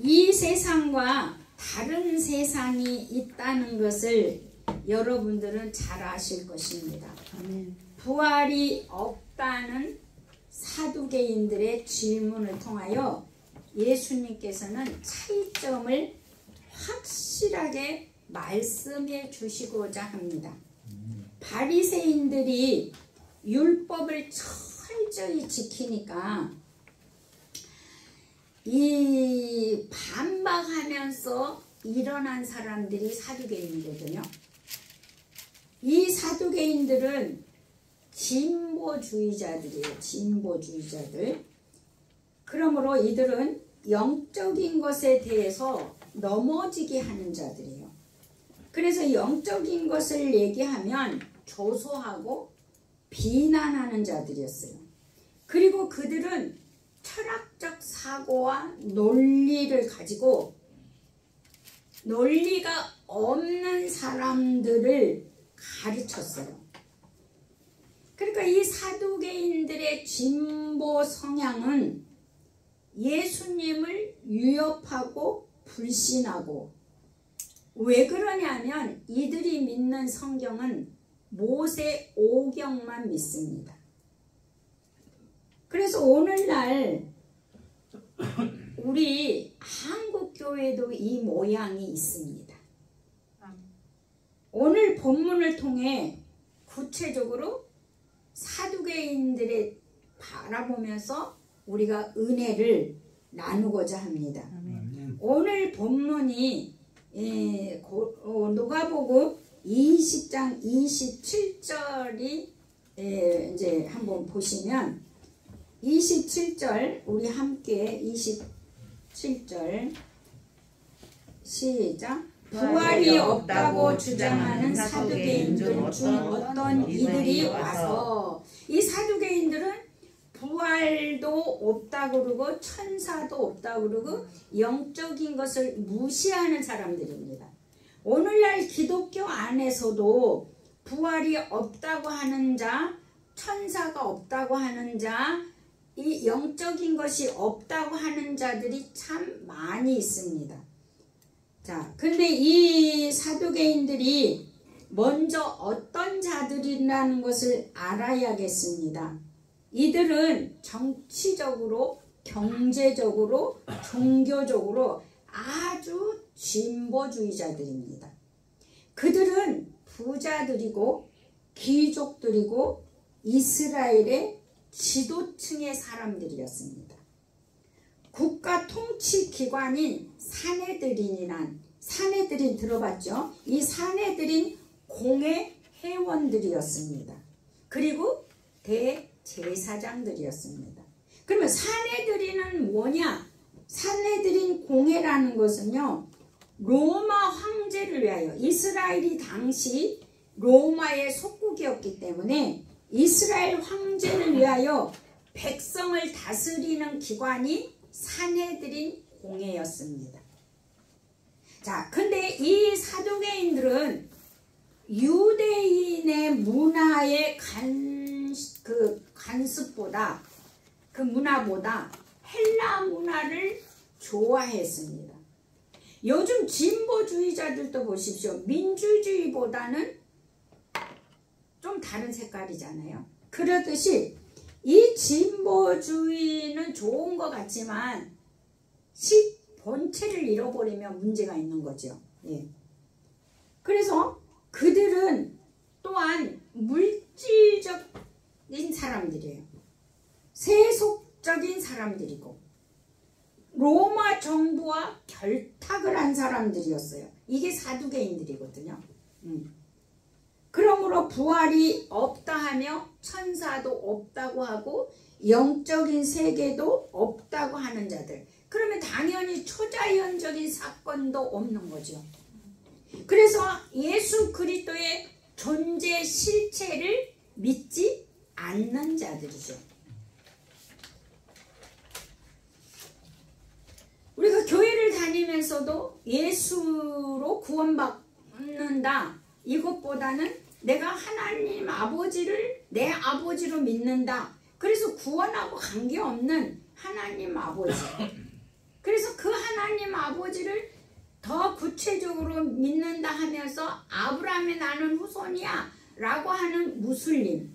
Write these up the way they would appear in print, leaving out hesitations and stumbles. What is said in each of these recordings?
이 세상과 다른 세상이 있다는 것을 여러분들은 잘 아실 것입니다. 아멘. 부활이 없다는 사두개인들의 질문을 통하여 예수님께서는 차이점을 확실하게 말씀해 주시고자 합니다. 바리새인들이 율법을 철저히 지키니까 이 반박하면서 일어난 사람들이 사두개인이거든요. 이 사두개인들은 진보주의자들이에요. 진보주의자들. 그러므로 이들은 영적인 것에 대해서 넘어지게 하는 자들이에요. 그래서 영적인 것을 얘기하면 조소하고 비난하는 자들이었어요. 그리고 그들은 철학적 사고와 논리를 가지고 논리가 없는 사람들을 가르쳤어요. 그러니까 이 사두개인들의 진보 성향은 예수님을 위협하고 불신하고, 왜 그러냐면 이들이 믿는 성경은 모세 오경만 믿습니다. 그래서 오늘날 우리 한국교회도 이 모양이 있습니다. 오늘 본문을 통해 구체적으로 사두개인들의 바라보면서 우리가 은혜를 나누고자 합니다. 오늘 본문이 누가복음 20장 27절이 이제 한번 보시면 27절 우리 함께 27절 시작. 부활이 없다고 주장하는 사두개인들 중 어떤 이들이 와서, 이 사두개인들은 부활도 없다고 그러고 천사도 없다고 그러고 영적인 것을 무시하는 사람들입니다. 오늘날 기독교 안에서도 부활이 없다고 하는 자, 천사가 없다고 하는 자, 이 영적인 것이 없다고 하는 자들이 참 많이 있습니다. 자, 근데 이 사두개인들이 먼저 어떤 자들이라는 것을 알아야겠습니다. 이들은 정치적으로, 경제적으로, 종교적으로 아주 진보주의자들입니다. 그들은 부자들이고 귀족들이고 이스라엘의 지도층의 사람들이었습니다. 국가 통치 기관인 사내들인 들어봤죠? 이 사내들인 공회 회원들이었습니다. 그리고 대제사장들이었습니다. 그러면 사내들인은 뭐냐? 사내들인 공회라는 것은요, 로마 황제를 위하여, 이스라엘이 당시 로마의 속국이었기 때문에 이스라엘 황제를 위하여 백성을 다스리는 기관이 사내들인 공회였습니다. 자, 근데 이 사두개인들은 유대인의 문화의 간습보다, 그 문화보다 헬라 문화를 좋아했습니다. 요즘 진보주의자들도 보십시오. 민주주의보다는 좀 다른 색깔이잖아요. 그러듯이 이 진보주의는 좋은 것 같지만 본체를 잃어버리면 문제가 있는 거죠. 예. 그래서 그들은 또한 물질적인 사람들이에요. 세속적인 사람들이고 로마 정부와 결탁을 한 사람들이었어요. 이게 사두개인들이거든요. 그러므로 부활이 없다 하며 천사도 없다고 하고 영적인 세계도 없다고 하는 자들. 그러면 당연히 초자연적인 사건도 없는 거죠. 그래서 예수 그리스도의 존재 실체를 믿지 않는 자들이죠. 우리가 교회를 다니면서도 예수로 구원받는다, 이것보다는 내가 하나님 아버지를 내 아버지로 믿는다. 그래서 구원하고 관계없는 하나님 아버지. 그래서 그 하나님 아버지를 더 구체적으로 믿는다 하면서 아브라함의 나는 후손이야 라고 하는 무슬림.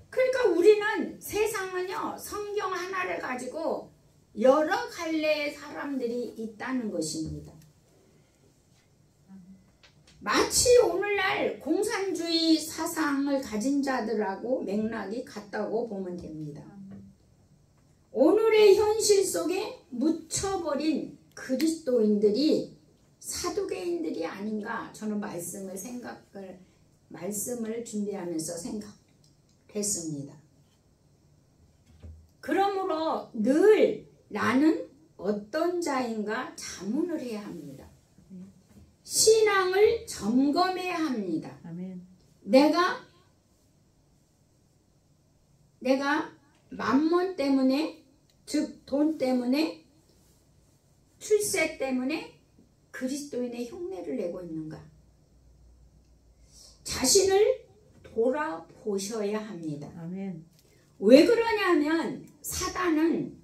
그러니까 우리는 세상은요 성경 하나를 가지고 여러 갈래의 사람들이 있다는 것입니다. 마치 오늘날 공산주의 사상을 가진 자들하고 맥락이 같다고 보면 됩니다. 오늘의 현실 속에 묻혀버린 그리스도인들이 사두개인들이 아닌가 저는 말씀을 준비하면서 생각했습니다. 그러므로 늘 나는 어떤 자인가 자문을 해야 합니다. 신앙을 점검해야 합니다. 아멘. 내가 만몬 때문에, 즉 돈 때문에, 출세 때문에 그리스도인의 흉내를 내고 있는가? 자신을 돌아보셔야 합니다. 아멘. 왜 그러냐면 사단은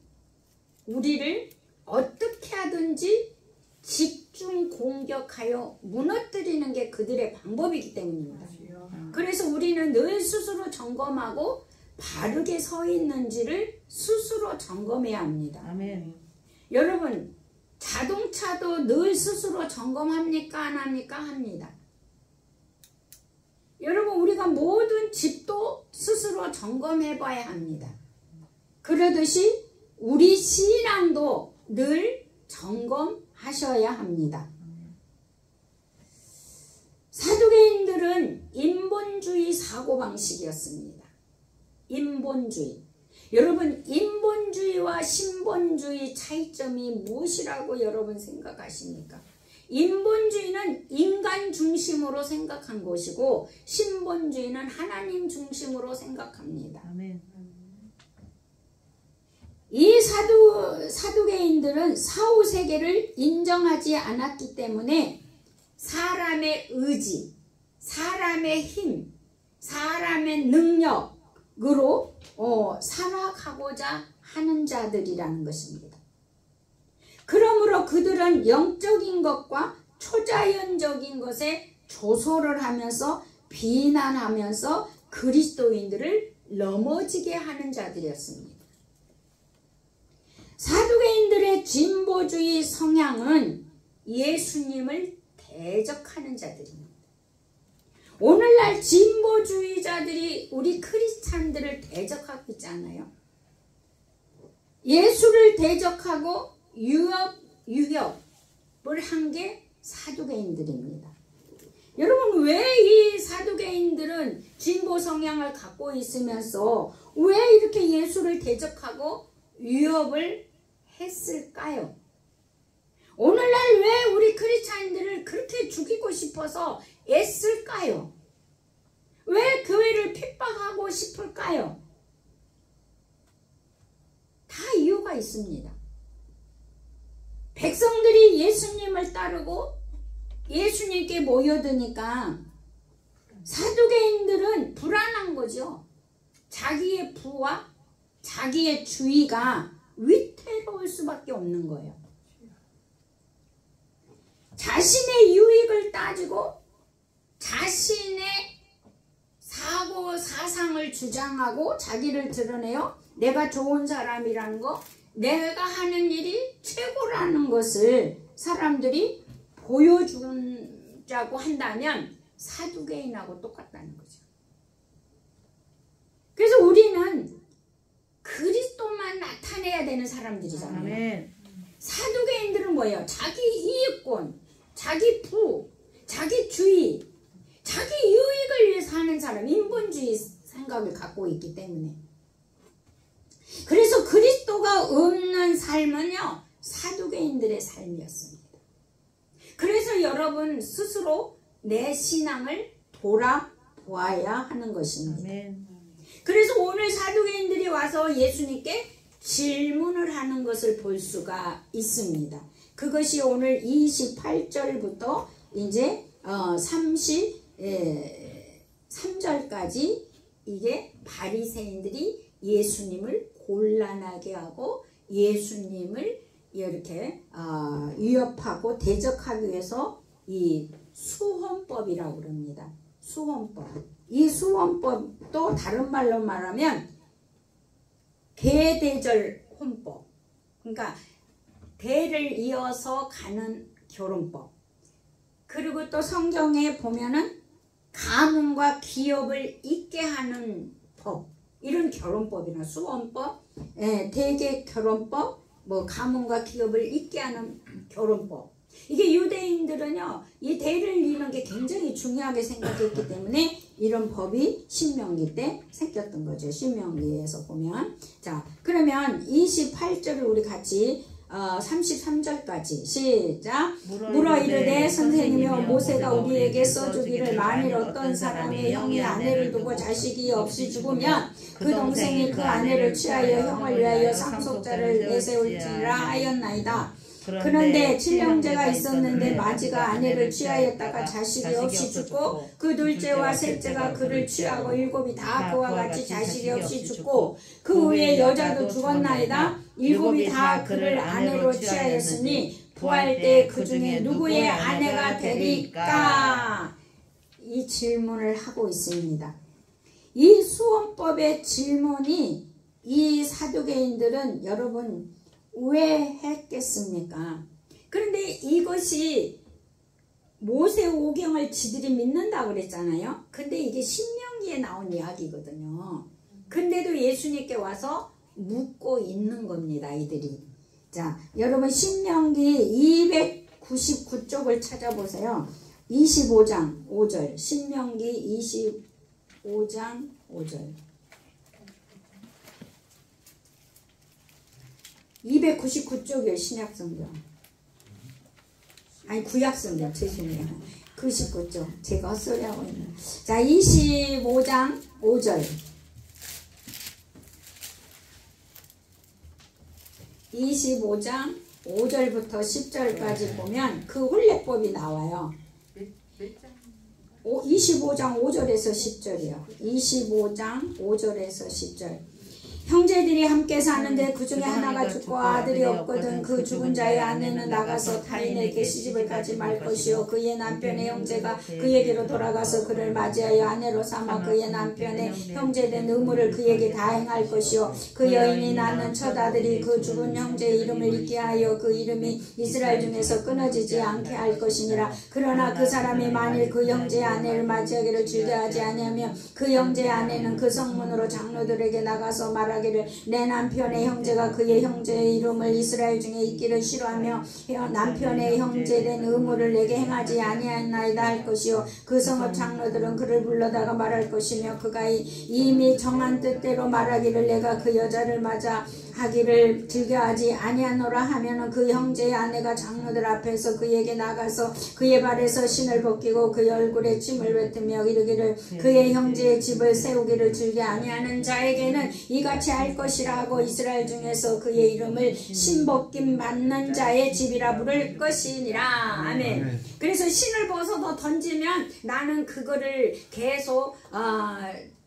우리를 어떻게 하든지 집중 공격하여 무너뜨리는 게 그들의 방법이기 때문입니다. 그래서 우리는 늘 스스로 점검하고 바르게 서 있는지를 스스로 점검해야 합니다. 아멘. 여러분 자동차도 늘 스스로 점검합니까? 안 합니까? 합니다. 여러분 우리가 모든 집도 스스로 점검해 봐야 합니다. 그러듯이 우리 신앙도 늘 점검하셔야 합니다. 사두개인들은 인본주의 사고방식이었습니다. 인본주의. 여러분 인본주의와 신본주의 차이점이 무엇이라고 여러분 생각하십니까? 인본주의는 인간 중심으로 생각한 것이고 신본주의는 하나님 중심으로 생각합니다. 아멘. 이 사두개인들은 사후세계를 인정하지 않았기 때문에 사람의 의지, 사람의 힘, 사람의 능력으로 살아가고자 하는 자들이라는 것입니다. 그러므로 그들은 영적인 것과 초자연적인 것에 조소를 하면서 비난하면서 그리스도인들을 넘어지게 하는 자들이었습니다. 사두개인들의 진보주의 성향은 예수님을 대적하는 자들입니다. 오늘날 진보주의자들이 우리 크리스찬들을 대적하고 있잖아요. 예수를 대적하고 유협을 한 게 사두개인들입니다. 여러분 왜 이 사두개인들은 진보 성향을 갖고 있으면서 왜 이렇게 예수를 대적하고 유협을 했을까요? 오늘날 왜 우리 크리스찬들을 그렇게 죽이고 싶어서 애쓸까요? 왜 교회를 핍박하고 싶을까요? 다 이유가 있습니다. 백성들이 예수님을 따르고 예수님께 모여드니까 사두개인들은 불안한 거죠. 자기의 부와 자기의 주의가 위태로울 수밖에 없는 거예요. 자신의 유익을 따지고 자신의 사고 사상을 주장하고 자기를 드러내요. 내가 좋은 사람이라는 거, 내가 하는 일이 최고라는 것을 사람들이 보여주자고 한다면 사두개인하고 똑같다는 거죠. 그래서 우리는 그리스도만 나타내야 되는 사람들이잖아요. 아멘. 사두개인들은 뭐예요? 자기 이익권, 자기 부, 자기 주의, 자기 유익을 위해서 하는 사람, 인본주의 생각을 갖고 있기 때문에. 그래서 그리스도가 없는 삶은요, 사두개인들의 삶이었습니다. 그래서 여러분 스스로 내 신앙을 돌아보아야 하는 것입니다. 아멘. 그래서 오늘 사두개인들이 와서 예수님께 질문을 하는 것을 볼 수가 있습니다. 그것이 오늘 28절부터 이제 33절까지 이게 바리새인들이 예수님을 곤란하게 하고 예수님을 이렇게 위협하고 대적하기 위해서 이 수혼법이라고 그럽니다. 수혼법. 이 수혼법도 다른 말로 말하면 대대절 혼법. 그러니까 대를 이어서 가는 결혼법. 그리고 또 성경에 보면은 가문과 기업을 잇게 하는 법. 이런 결혼법이나 수혼법, 대개 결혼법, 뭐 가문과 기업을 잇게 하는 결혼법. 이게 유대인들은요, 이 대를 이루는 게 굉장히 중요하게 생각했기 때문에 이런 법이 신명기 때 생겼던 거죠. 신명기에서 보면. 자, 그러면 28절을 우리 같이 33절까지 시작. 물어 이르되 선생님이여 모세가 우리에게 써주기를 만일 어떤 사람의 형이 아내를 두고 자식이 없이 죽으면 그 동생이 그 아내를 취하여 형을 위하여 상속자를 내세울지라 하였나이다. 그런데 칠형제가 있었는데 마지가 아내를 취하였다가 자식이 없이 죽고 그 둘째와 셋째가 그를 취하고 일곱이 다 그와 같이 자식이 없이 죽고 그 후에 여자도 죽었나이다. 일곱이 다 그를 아내로 취하였으니 부활 때 그 중에 누구의 아내가 되리까? 이 질문을 하고 있습니다. 이 수혼법의 질문이 이 사두개인들은 여러분 왜 했겠습니까? 그런데 이것이 모세오경을 지들이 믿는다고 그랬잖아요. 근데 이게 신명기에 나온 이야기거든요. 근데도 예수님께 와서 묻고 있는 겁니다. 이들이. 자, 여러분 신명기 299쪽을 찾아보세요. 25장 5절. 신명기 25장 5절. 299쪽이에요. 신약성경. 아니 구약성경. 죄송해요. 99쪽. 제가 헛소리하고 있네요. 자, 25장 5절. 25장 5절부터 10절까지 보면 그 혼례법이 나와요. 25장 5절에서 10절이요. 25장 5절에서 10절. 형제들이 함께 사는데 그 중에 하나가 죽고 아들이 없거든 그 죽은 자의 아내는 나가서 타인에게 시집을 가지 말 것이요 그의 남편의 형제가 그에게로 돌아가서 그를 맞이하여 아내로 삼아 그의 남편의 형제된 의무를 그에게 다 행할 것이요 그 여인이 낳는 첫 아들이 그 죽은 형제의 이름을 잊게 하여 그 이름이 이스라엘 중에서 끊어지지 않게 할 것이니라. 그러나 그 사람이 만일 그 형제의 아내를 맞이하기를 즐겨하지 아니하며 그 형제의 아내는 그 성문으로 장로들에게 나가서 말하기를 내 남편의 형제가 그의 형제의 이름을 이스라엘 중에 있기를 싫어하며 남편의 형제된 의무를 내게 행하지 아니하였나이다 할 것이요 그 성읍 장로들은 그를 불러다가 말할 것이며 그가 이미 정한 뜻대로 말하기를 내가 그 여자를 맞아 하기를 즐겨하지 아니하노라 하면은 그 형제의 아내가 장로들 앞에서 그에게 나가서 그의 발에서 신을 벗기고 그의 얼굴에 침을 뱉으며 이르기를 그의 형제의 집을 세우기를 즐겨 아니하는 자에게는 이같이 할 것이라 하고 이스라엘 중에서 그의 이름을 신벗김 받는 자의 집이라 부를 것이니라. 아멘. 그래서 신을 벗어도 던지면 나는 그거를 계속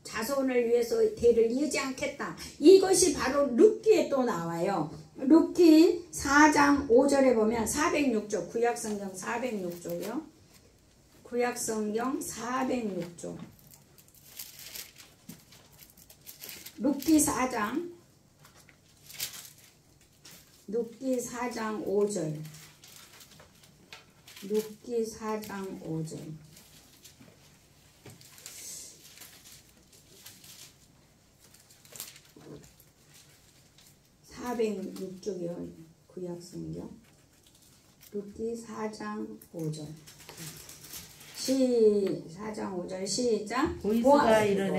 자손을 위해서 대를 이으지 않겠다. 이것이 바로 룻기에 또 나와요. 룻기 4장 5절에 보면 406쪽 구약성경 406쪽이요. 구약성경 406쪽 룻기 4장 5절 룻기 4장 5절 406쪽이요. 구약성경 룻기 4장 5절 4장 5절 시작.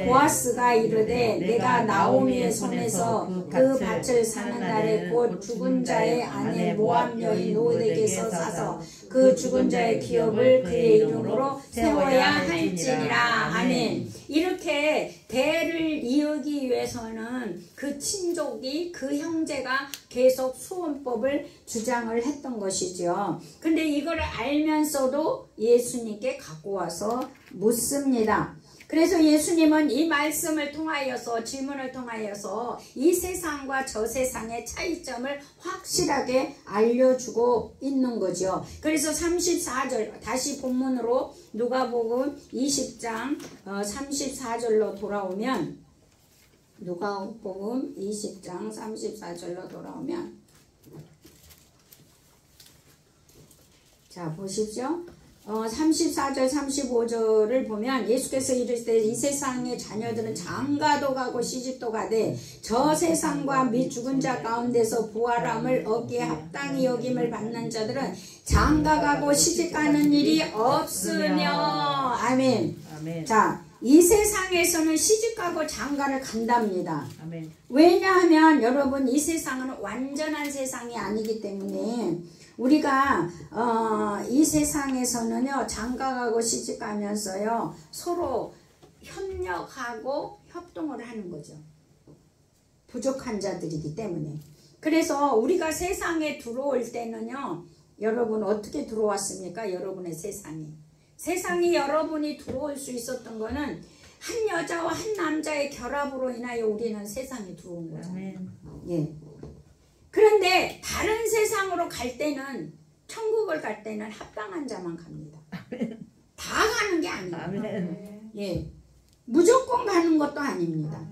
보아스가 이르되 내가 나오미의 손에서 그 밭을 사는 날에 곧 죽은 자의 아내 모압 여인 롯에게서 사서 그 죽은 자의 기업을 그의 이름으로 세워야 할지니라. 아멘. 이렇게 대를 이으기 위해서는 그 친족이 그 형제가 계속 수혼법을 주장을 했던 것이죠. 근데 이걸 알면서도 예수님께 갖고 와서 묻습니다. 그래서 예수님은 이 말씀을 통하여서 질문을 통하여서 이 세상과 저 세상의 차이점을 확실하게 알려주고 있는 거죠. 그래서 34절 다시 본문으로 누가복음 20장 34절로 돌아오면 누가복음 20장 34절로 돌아오면 자 보십시오. 34절 35절을 보면 예수께서 이르시되 이 세상의 자녀들은 장가도 가고 시집도 가되 저 세상과 및 죽은 자 가운데서 부활함을 얻기에 합당히 여김을 받는 자들은 장가가고 시집가는 일이 없으며 아멘. 아멘. 자, 이 세상에서는 시집가고 장가를 간답니다. 아멘. 왜냐하면 여러분 이 세상은 완전한 세상이 아니기 때문에 우리가 이 세상에서는요 장가가고 시집가면서요 서로 협력하고 협동을 하는 거죠. 부족한 자들이기 때문에. 그래서 우리가 세상에 들어올 때는요 여러분 어떻게 들어왔습니까? 여러분의 세상이 여러분이 들어올 수 있었던 거는 한 여자와 한 남자의 결합으로 인하여 우리는 세상에 들어온 거잖아요. 예. 그런데 다른 세상으로 갈 때는 천국을 갈 때는 합당한 자만 갑니다. 다 가는 게 아니에요. 예, 무조건 가는 것도 아닙니다.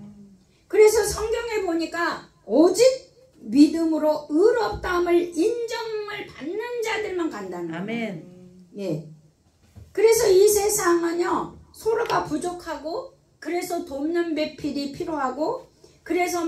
그래서 성경에 보니까 오직 믿음으로 의롭다함을 인정을 받는 자들만 간다는 거예요. 아멘. 예. 그래서 이 세상은요 서로가 부족하고 그래서 돕는 배필이 필요하고 그래서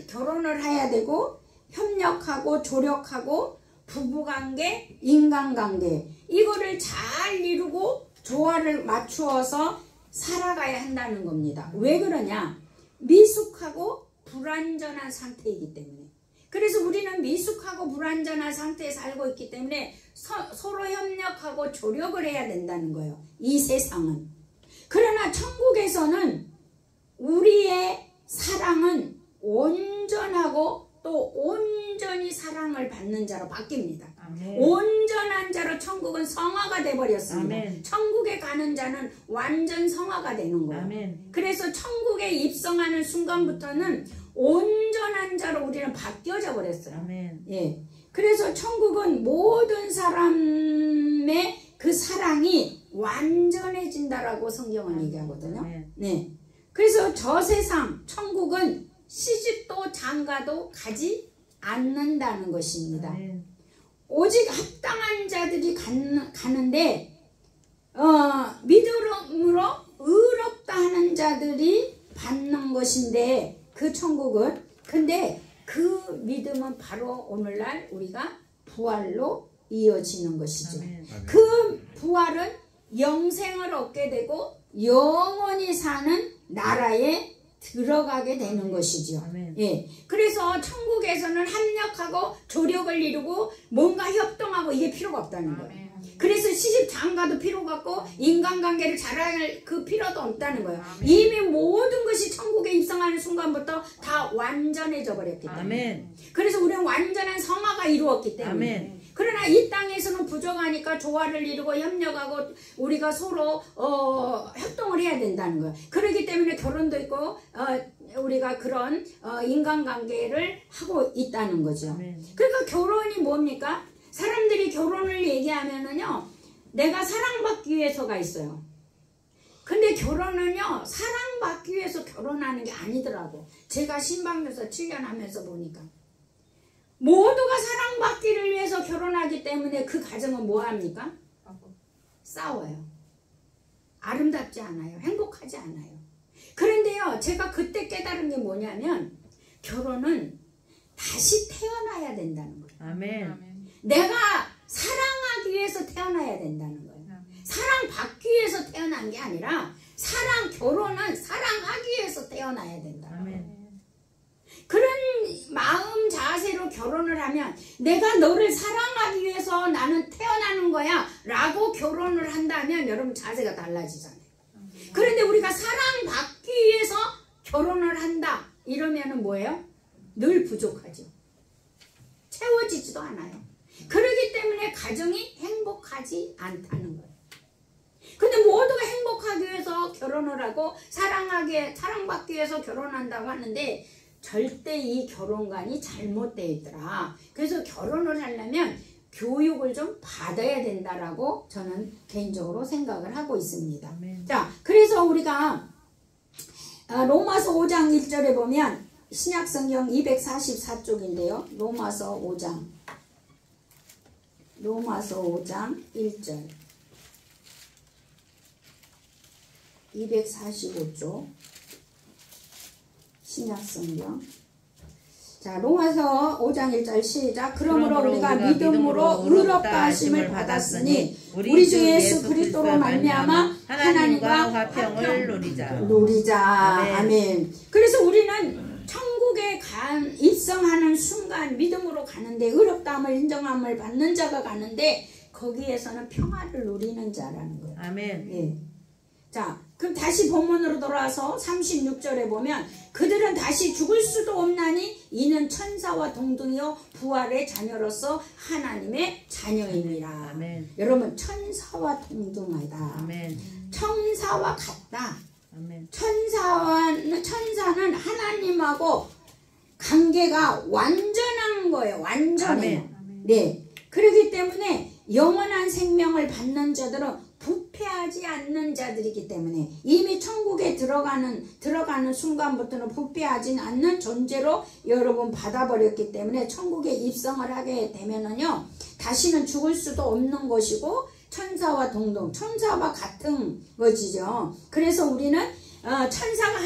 결혼을 해야 되고 협력하고 조력하고 부부관계, 인간관계 이거를 잘 이루고 조화를 맞추어서 살아가야 한다는 겁니다. 왜 그러냐? 미숙하고 불완전한 상태이기 때문에. 그래서 우리는 미숙하고 불완전한 상태에 살고 있기 때문에 서로 협력하고 조력을 해야 된다는 거예요. 이 세상은. 그러나 천국에서는 우리의 사랑은 온전하고 또 온전히 사랑을 받는 자로 바뀝니다. 아멘. 온전한 자로 천국은 성화가 되어버렸습니다. 아멘. 천국에 가는 자는 완전 성화가 되는 거예요. 아멘. 그래서 천국에 입성하는 순간부터는 온전한 자로 우리는 바뀌어져 버렸어요. 아멘. 예. 그래서 천국은 모든 사람의 그 사랑이 완전해진다라고 성경은 얘기하거든요. 아멘. 네. 그래서 저 세상 천국은 시집도 장가도 가지 않는다는 것입니다. 네. 오직 합당한 자들이 가는데 믿음으로 의롭다 하는 자들이 받는 것인데 그 천국은 근데 그 믿음은 바로 오늘날 우리가 부활로 이어지는 것이죠. 아멘. 그 부활은 영생을 얻게 되고 영원히 사는 나라에 들어가게 되는 것이죠. 예. 그래서 천국에서는 합력하고 조력을 이루고 뭔가 협동하고 이게 필요가 없다는 거예요. 그래서 시집 장가도 필요가 없고 인간관계를 잘할 그 필요도 없다는 거예요. 이미 모든 것이 천국에 입성하는 순간부터 다 완전해져 버렸기 때문에. 그래서 우리는 완전한 성화가 이루었기 때문에. 그러나 이 땅에서는 부족하니까 조화를 이루고 협력하고 우리가 서로 협동을 해야 된다는 거예요. 그렇기 때문에 결혼도 있고 우리가 그런 인간관계를 하고 있다는 거죠. 그러니까 결혼이 뭡니까? 사람들이 결혼을 얘기하면은요 내가 사랑받기 위해서가 있어요. 근데 결혼은요 사랑받기 위해서 결혼하는 게 아니더라고. 제가 신방에서 7년 하면서 보니까 모두가 사랑받기를 위해서 결혼하기 때문에 그 가정은 뭐합니까? 싸워요. 아름답지 않아요. 행복하지 않아요. 그런데요 제가 그때 깨달은 게 뭐냐면 결혼은 다시 태어나야 된다는 거예요. 아멘. 내가 사랑하기 위해서 태어나야 된다는 거예요. 사랑받기 위해서 태어난 게 아니라 결혼은 사랑하기 위해서 태어나야 된다. 아멘. 그런 마음 자세로 결혼을 하면 내가 너를 사랑하기 위해서 나는 태어나는 거야 라고 결혼을 한다면 여러분 자세가 달라지잖아요. 그런데 우리가 사랑받기 위해서 결혼을 한다 이러면은 뭐예요? 늘 부족하죠. 채워지지도 않아요. 그렇기 때문에 가정이 행복하지 않다는 거예요. 근데 모두가 행복하고 행복하기 위해서 결혼을 하고 사랑받기 위해서 결혼한다고 하는데 절대 이 결혼관이 잘못되어 있더라. 그래서 결혼을 하려면 교육을 좀 받아야 된다라고 저는 개인적으로 생각을 하고 있습니다. 아멘. 자, 그래서 우리가 로마서 5장 1절에 보면 신약성경 244쪽인데요. 로마서 5장 1절 245쪽 신약성경. 자, 로마서 5장 1절 시작. 그러므로 우리가 믿음으로 의롭다 하심을 받았으니 우리 주 예수 그리스도로 말미암아 하나님과 화평을 누리자. 아멘. 그래서 우리는 천국에 입성하는 순간 믿음으로 가는데, 의롭다함을 인정함을 받는 자가 가는데 거기에서는 평화를 누리는 자라는 거예요. 아멘. 예. 자, 그럼 다시 본문으로 돌아와서 36절에 보면 그들은 다시 죽을 수도 없나니 이는 천사와 동등이요 부활의 자녀로서 하나님의 자녀입니다. 아멘. 여러분, 천사와 동등하다. 아멘. 천사와 같다. 아멘. 천사는 하나님하고 관계가 완전한 거예요. 완전해요. 네. 그렇기 때문에 영원한 생명을 받는 자들은 부패하지 않는 자들이기 때문에 이미 천국에 들어가는 순간부터는 부패하지 않는 존재로 여러분 받아버렸기 때문에 천국에 입성을 하게 되면은요, 다시는 죽을 수도 없는 것이고 천사와 동등, 천사와 같은 것이죠. 그래서 우리는 천사가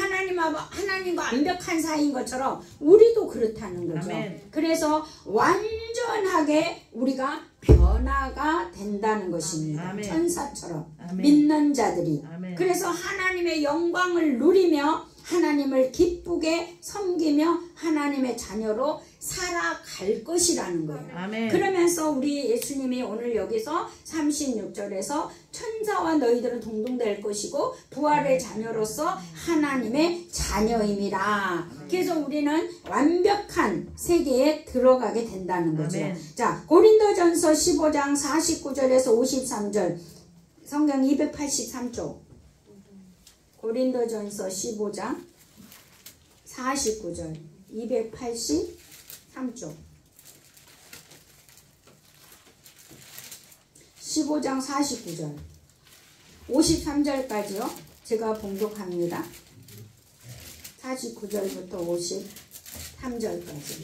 하나님과 완벽한 사이인 것처럼 우리도 그렇다는 거죠. 아멘. 그래서 완전하게 우리가 변화가 된다는 것입니다. 아멘. 천사처럼 아멘. 믿는 자들이. 아멘. 그래서 하나님의 영광을 누리며 하나님을 기쁘게 섬기며 하나님의 자녀로 살아갈 것이라는 거예요. 아멘. 그러면서 우리 예수님이 오늘 여기서 36절에서 천사와 너희들은 동등될 것이고 부활의 자녀로서 하나님의 자녀임이라. 그래서 우리는 완벽한 세계에 들어가게 된다는 거죠. 아멘. 자, 고린도전서 15장 49절에서 53절, 성경 283쪽. 고린도전서 15장 49절 283쪽 15장 49절 53절까지요. 제가 봉독합니다. 49절부터 53절까지.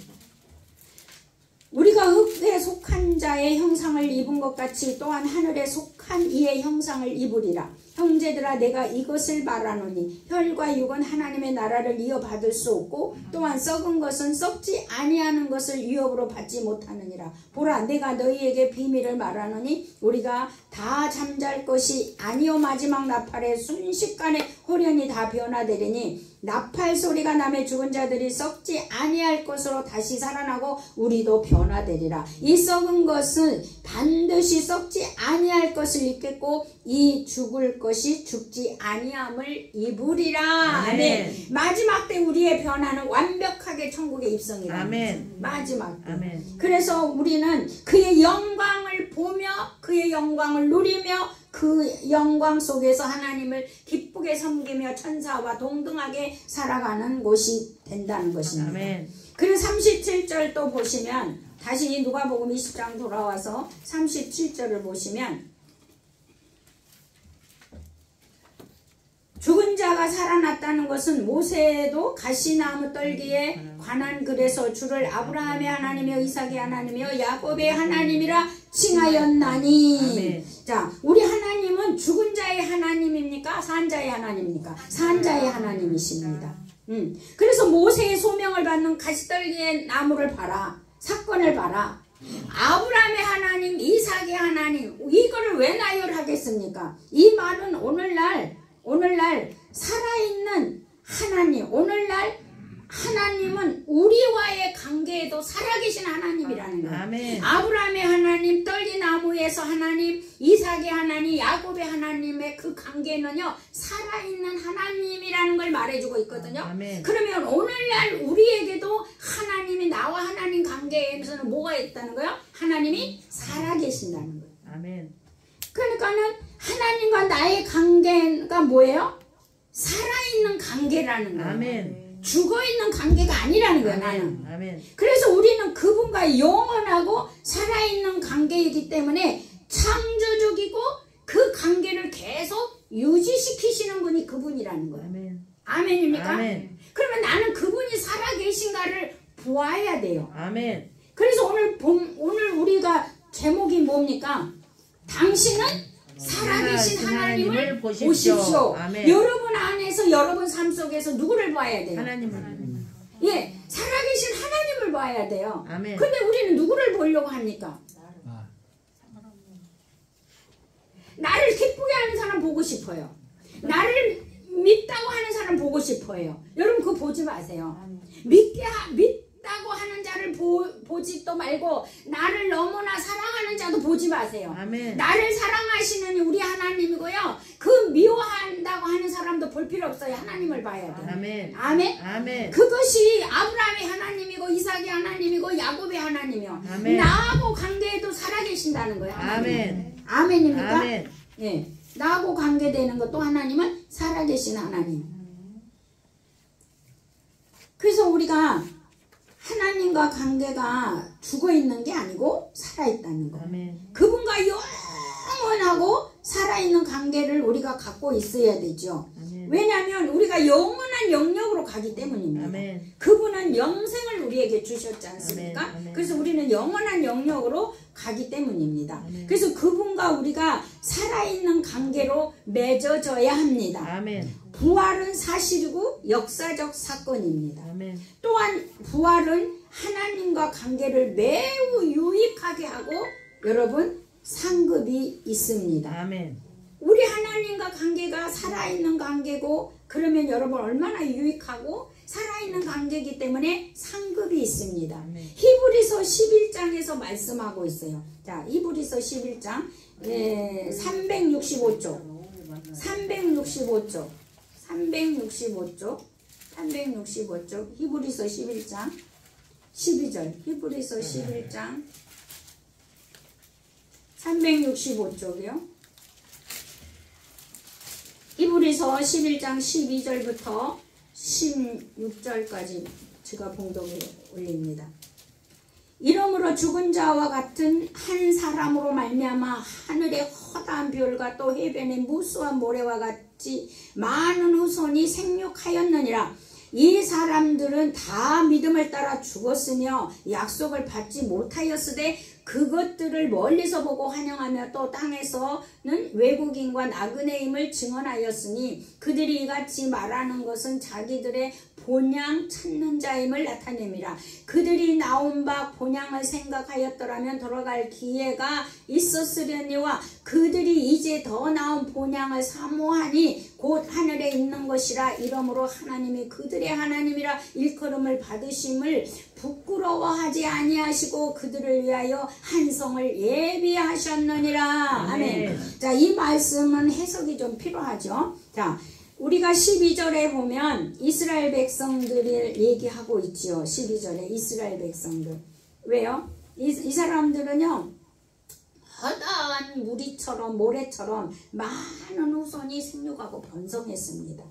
우리가 흙에 속한 자의 형상을 입은 것 같이 또한 하늘에 속한 이의 형상을 입으리라. 형제들아, 내가 이것을 말하노니 혈과 육은 하나님의 나라를 이어받을 수 없고 또한 썩은 것은 썩지 아니하는 것을 위협으로 받지 못하느니라. 보라, 내가 너희에게 비밀을 말하노니 우리가 다 잠잘 것이 아니요 마지막 나팔에 순식간에 호련히 다 변화되리니 나팔 소리가 나매 죽은 자들이 썩지 아니할 것으로 다시 살아나고 우리도 변화되리라. 이 썩은 것은 반드시 썩지 아니할 것을 입겠고 이 죽을 것이 죽지 아니함을 입으리라. 아멘. 마지막 때 우리의 변화는 완벽하게 천국에 입성이라. 아멘. 마지막 때. 아멘. 그래서 우리는 그의 영광을 보며 그의 영광을 누리며 그 영광 속에서 하나님을 기쁘게 섬기며 천사와 동등하게 살아가는 곳이 된다는 것입니다. 아멘. 그리고 37절 또 보시면 다시 누가복음 20장 돌아와서 37절을 보시면 죽은 자가 살아났다는 것은 모세도 가시나무 떨기에 관한 글에서 주를 아브라함의 하나님이여 이삭의 하나님이여 야곱의 하나님이라 칭하였나니. 아멘. 자, 우리 하나님은 죽은 자의 하나님입니까? 산 자의 하나님입니까? 산 자의 하나님이십니다. 그래서 모세의 소명을 받는 가시떨기의 나무를 봐라. 사건을 봐라. 아브라함의 하나님, 이삭의 하나님, 이거를 왜 나열하겠습니까? 이 말은 오늘날 살아있는 하나님, 오늘날 하나님은 우리와의 관계에도 살아계신 하나님이라는 거예요. 아멘. 아브라함의 하나님, 떨기나무에서 하나님, 이삭의 하나님, 야곱의 하나님의 그 관계는요, 살아있는 하나님이라는 걸 말해주고 있거든요. 아멘. 그러면 오늘날 우리에게도 하나님이 나와 하나님 관계에서는 뭐가 있다는 거예요? 하나님이 살아계신다는 거예요. 아멘. 그러니까는 하나님과 나의 관계가 뭐예요? 살아있는 관계라는 거예요. 아멘. 죽어있는 관계가 아니라는 거예요. 나는. 아멘. 그래서 우리는 그분과 영원하고 살아있는 관계이기 때문에 창조적이고 그 관계를 계속 유지시키시는 분이 그분이라는 거예요. 아멘. 아멘입니까? 아멘. 그러면 나는 그분이 살아계신가를 보아야 돼요. 아멘. 그래서 오늘 우리가 제목이 뭡니까? 당신은 살아계신 하나님을 보십시오. 아멘. 여러분 안에서 여러분 삶 속에서 누구를 봐야 돼요? 하나님을. 예, 살아계신 하나님을 봐야 돼요. 아멘. 근데 우리는 누구를 보려고 합니까? 나를 기쁘게 하는 사람 보고 싶어요. 나를 믿다고 하는 사람 보고 싶어요. 여러분 그거 보지 마세요. 믿다고 하는 자를 보지도 말고 나를 너무나 사랑하는 자도 보지 마세요. 아멘. 나를 사랑하시는 우리 하나님이고요. 그 미워한다고 하는 사람도 볼 필요 없어요. 하나님을 봐야 돼요. 아멘. 아멘. 아멘. 그것이 아브라함의 하나님이고 이삭의 하나님이고 야곱의 하나님이요. 아멘. 나하고 관계에도 살아계신다는 거예요. 하나님. 아멘. 아멘입니까? 아멘. 예. 나하고 관계되는 것도 하나님은 살아계신 하나님. 그래서 우리가 하나님과 관계가 죽어있는 게 아니고 살아있다는 거예요. 아멘. 그분과 영원하고 살아있는 관계를 우리가 갖고 있어야 되죠. 아멘. 왜냐하면 우리가 영원한 영역으로 가기 때문입니다. 아멘. 그분은 영생을 우리에게 주셨지 않습니까? 아멘. 아멘. 그래서 우리는 영원한 영역으로 가기 때문입니다. 아멘. 그래서 그분과 우리가 살아있는 관계로 맺어져야 합니다. 아멘. 부활은 사실이고 역사적 사건입니다. 아멘. 또한 부활은 하나님과 관계를 매우 유익하게 하고 여러분 상급이 있습니다. 아멘. 우리 하나님과 관계가 살아있는 관계고 그러면 여러분 얼마나 유익하고 살아있는 관계이기 때문에 상급이 있습니다. 아멘. 히브리서 11장에서 말씀하고 있어요. 자, 히브리서 11장 365쪽 365쪽 히브리서 11장 12절 히브리서 11장 365쪽이요. 히브리서 11장 12절부터 16절까지 제가 봉독을 올립니다. 이러므로 죽은 자와 같은 한 사람으로 말미암아 하늘의 허다한 별과 또 해변의 무수한 모래와 같이 많은 후손이 생육하였느니라. 이 사람들은 다 믿음을 따라 죽었으며 약속을 받지 못하였으되 그것들을 멀리서 보고 환영하며 또 땅에서는 외국인과 나그네임을 증언하였으니 그들이 이같이 말하는 것은 자기들의 본향 찾는 자임을 나타냅니다. 그들이 나온 바 본향을 생각하였더라면 돌아갈 기회가 있었으려니와 그들이 이제 더 나은 본향을 사모하니 곧 하늘에 있는 것이라. 이러므로 하나님이 그들의 하나님이라 일컬음을 받으심을 부끄러워하지 아니하시고 그들을 위하여 한 성을 예비하셨느니라. 아멘. 자, 이 말씀은 해석이 좀 필요하죠. 자, 우리가 12절에 보면 이스라엘 백성들을 얘기하고 있지요. 12절에 이스라엘 백성들. 왜요? 이 사람들은요, 허다한 무리처럼 모래처럼 많은 후손이 생육하고 번성했습니다.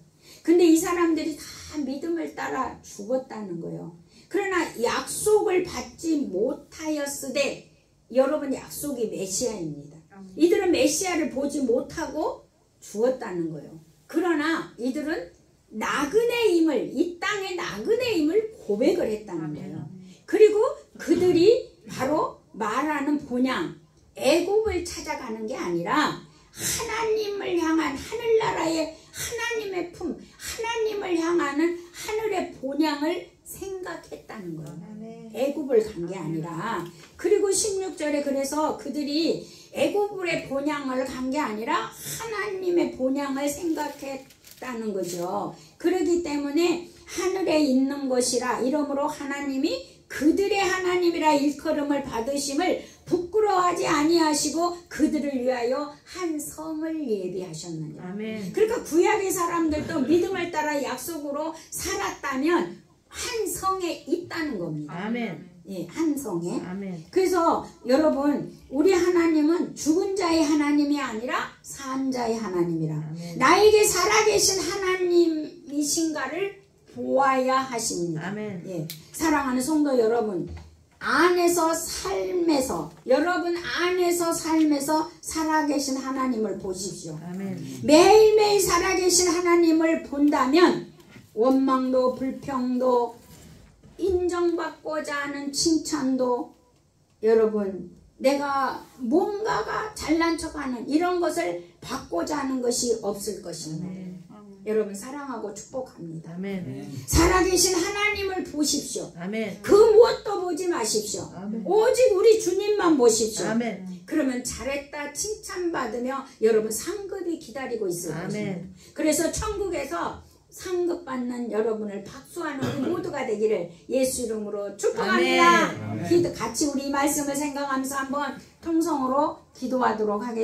근데 이 사람들이 다 믿음을 따라 죽었다는 거예요. 그러나 약속을 받지 못하였으되, 여러분 약속이 메시아입니다. 이들은 메시아를 보지 못하고 죽었다는 거예요. 그러나 이들은 나그네임을, 이 땅의 나그네임을 고백을 했다는 거예요. 그리고 그들이 바로 말하는 본향, 애굽을 찾아가는 게 아니라 하나님을 향한 하늘나라의 하나님의 품, 하나님을 향하는 하늘의 본향을 생각했다는 거예요. 애굽을 간 게 아니라. 그리고 16절에 그래서 그들이 애굽의 본향을 간 게 아니라 하나님의 본향을 생각했다는 거죠. 그렇기 때문에 하늘에 있는 것이라. 이러므로 하나님이 그들의 하나님이라 일컬음을 받으심을 부끄러워하지 아니하시고 그들을 위하여 한 성을 예비하셨느니라. 아멘. 그러니까 구약의 사람들도 믿음을 따라 약속으로 살았다면 한 성에 있다는 겁니다. 아멘. 예, 한 성에. 아멘. 그래서 여러분 우리 하나님은 죽은 자의 하나님이 아니라 산 자의 하나님이라. 아멘. 나에게 살아계신 하나님이신가를 보아야 하십니다. 아멘. 예, 사랑하는 성도 여러분, 여러분 안에서 삶에서 살아계신 하나님을 보십시오. 아멘. 매일매일 살아계신 하나님을 본다면 원망도 불평도 인정받고자 하는 칭찬도 여러분 내가 뭔가가 잘난 척하는 이런 것을 받고자 하는 것이 없을 것입니다. 아멘. 여러분 사랑하고 축복합니다. 아멘. 살아계신 하나님을 보십시오. 아멘. 그 무엇도 보지 마십시오. 아멘. 오직 우리 주님만 보십시오. 아멘. 그러면 잘했다 칭찬받으며 여러분 상급이 기다리고 있을 아멘. 것입니다. 그래서 천국에서 상급 받는 여러분을 박수하는 우리 모두가 되기를 예수 이름으로 축복합니다. 아멘. 같이 우리 말씀을 생각하면서 한번 통성으로 기도하도록 하겠습니다.